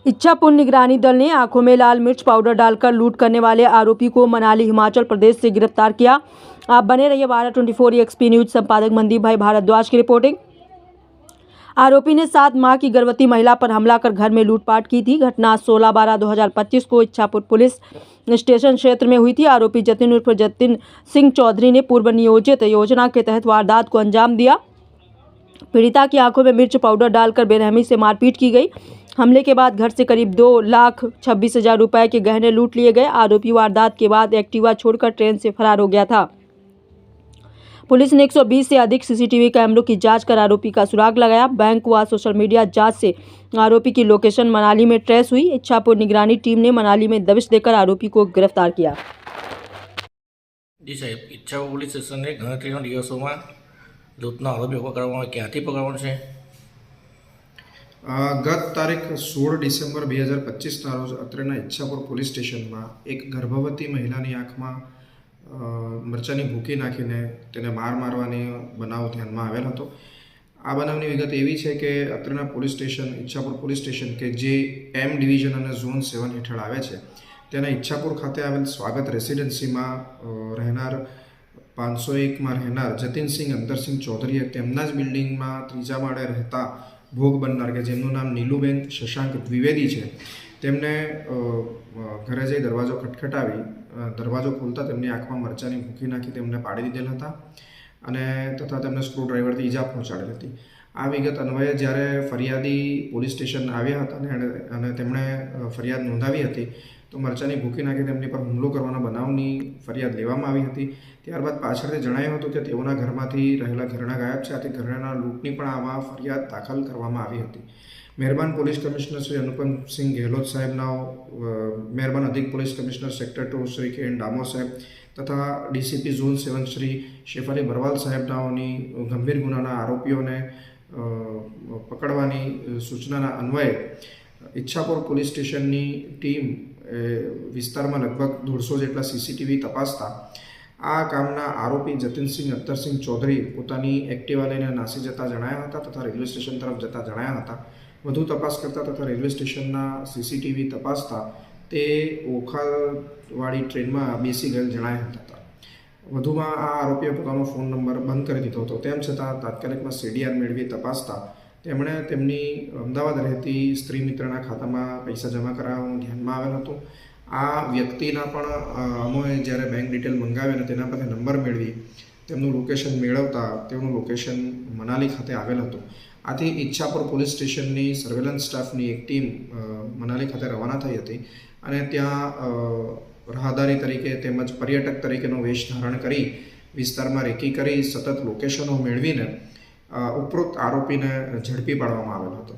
इच्छापुर निगरानी दल ने आंखों में लाल मिर्च पाउडर डालकर लूट करने वाले आरोपी को मनाली हिमाचल प्रदेश से गिरफ्तार किया। आप बने रहिए भारत 24 EXP न्यूज संपादक मनदीप भाई भारद्वाज की रिपोर्टिंग। आरोपी ने 7 माह की गर्भवती महिला पर हमला कर घर में लूटपाट की थी। घटना 16/12/2025 को इच्छापुर पुलिस स्टेशन क्षेत्र में हुई थी। आरोपी जतिन उर्फ जतिन सिंह चौधरी ने पूर्व नियोजित योजना के तहत वारदात को अंजाम दिया। पीड़िता की आंखों में मिर्च पाउडर डालकर बेरहमी से मारपीट की गई। हमले के बाद घर से करीब 2,26,000 रुपए के गहने लूट लिए गए। आरोपी वारदात के बाद एक्टिवा छोड़कर ट्रेन से फरार हो गया था। पुलिस ने 120 से अधिक सीसीटीवी कैमरों की जांच कर आरोपी का सुराग लगाया। बैंक व सोशल मीडिया जांच से आरोपी की लोकेशन मनाली में ट्रेस हुई। इच्छापुर निगरानी टीम ने मनाली में दबिश देकर आरोपी को गिरफ्तार किया। जी साहेब, इच्छापुर પોલીસ સ્ટેશનને ગણતરીના દિવસોમાં લૂંટનો આરોપી પકડવામાં ક્યાંથી પકડવાનો છે? ગત તારીખ 16 ડિસેમ્બર 2025ના રોજ અત્રેના ઈચ્છાપુર પોલીસ સ્ટેશનમાં એક ગર્ભવતી મહિલાની આંખમાં મરચાની ભૂકી નાખીને તેને મારવાની બનાવ ધ્યાનમાં આવેલ હતો। આ બનાવની વિગત એવી છે કે અત્રેના police station Ichchhapur police station કે જે એમ ડિવિઝન અને ઝોન 7 હેઠળ આવે છે તેના ઈચ્છાપુર ખાતે આવેલ સ્વાગત રેસિડેન્સીમાં રહેનાર 501માં રહેનાર જતિનસિંહ અંતરસિંહ ચૌધરીએ તેમના જ બિલ્ડિંગમાં ત્રીજા માળે રહેતા ભોગ બનનાર કે જેમનું નામ નીલુબેન શશાંક દ્વિવેદી છે તેમને ઘરે જઈ દરવાજો ખટખટાવી દરવાજો ખોલતા તેમની આંખમાં મરચાની ભૂકી નાખી તેમને પાડી દીધેલ હતા અને તથા તેમને સ્ક્રૂડ્રાઈવરથી ઈજા પહોંચાડેલ હતી। આ વિગત અન્વયે જ્યારે ફરિયાદી પોલીસ સ્ટેશન આવ્યા હતા અને તેમણે ફરિયાદ નોંધાવી હતી તો મરચાની ભૂકી નાખી તેમની પર હુમલો કરવાના બનાવની ફરિયાદ લેવામાં આવી હતી। ત્યારબાદ પાછળથી જણાયું હતું કે તેઓના ઘરમાંથી રહેલા ઘરેણાં ગાયબ છે, આથી ઘરેણાં લૂંટની પણ આમાં ફરિયાદ દાખલ કરવામાં આવી હતી। મહેરબાન પોલીસ કમિશનર શ્રી અનુપમસિંહ ગેહલોત સાહેબના મહેરબાન અધિક પોલીસ કમિશનર સેક્ટર 2 શ્રી કે એન ડામોર સાહેબ તથા ડીસીપી ઝોન 7 શ્રી શેફાલી બરવાલ સાહેબનાઓની ગંભીર ગુનાના આરોપીઓને પકડવાની સૂચનાના અન્વયે ઈચ્છાપુર પોલીસ સ્ટેશનની ટીમ વિસ્તારમાં લગભગ 150 જેટલા સીસીટીવી તપાસતા આ કામના આરોપી જતિનસિંહ અંતરસિંહ ચૌધરી પોતાની એક્ટિવા લઈને નાસી જતા જણાયા હતા તથા રેલવે સ્ટેશન તરફ જતા જણાયા હતા। વધુ તપાસ કરતા તથા રેલવે સ્ટેશનના સીસીટીવી તપાસતા તે ઓખાવાળી ટ્રેનમાં બેસી ગયેલ જણાયા હતા। વધુમાં આ આરોપીએ પોતાનો ફોન નંબર બંધ કરી દીધો હતો। તેમ છતાં તાત્કાલિકમાં CDR મેળવી તપાસતા તેમણે તેમની અમદાવાદ રહેતી સ્ત્રી મિત્રના ખાતામાં પૈસા જમા કરાવવાનું ધ્યાનમાં આવેલ હતું। આ વ્યક્તિના પણ અમોએ જ્યારે બેંક ડિટેલ મંગાવી અને તેના પરથી નંબર મેળવી તેમનું લોકેશન મેળવતા તેનું લોકેશન મનાલી ખાતે આવેલ હતું। આથી ઈચ્છાપુર પોલીસ સ્ટેશનની સર્વેલન્સ સ્ટાફની એક ટીમ મનાલી ખાતે રવાના થઈ હતી અને ત્યાં રાહદારી તરીકે તેમજ પર્યટક તરીકેનો વેશ ધારણ કરી વિસ્તારમાં રેકી કરી સતત લોકેશનો મેળવીને ઉપરોક્ત આરોપીને ઝડપી પાડવામાં આવેલો હતો।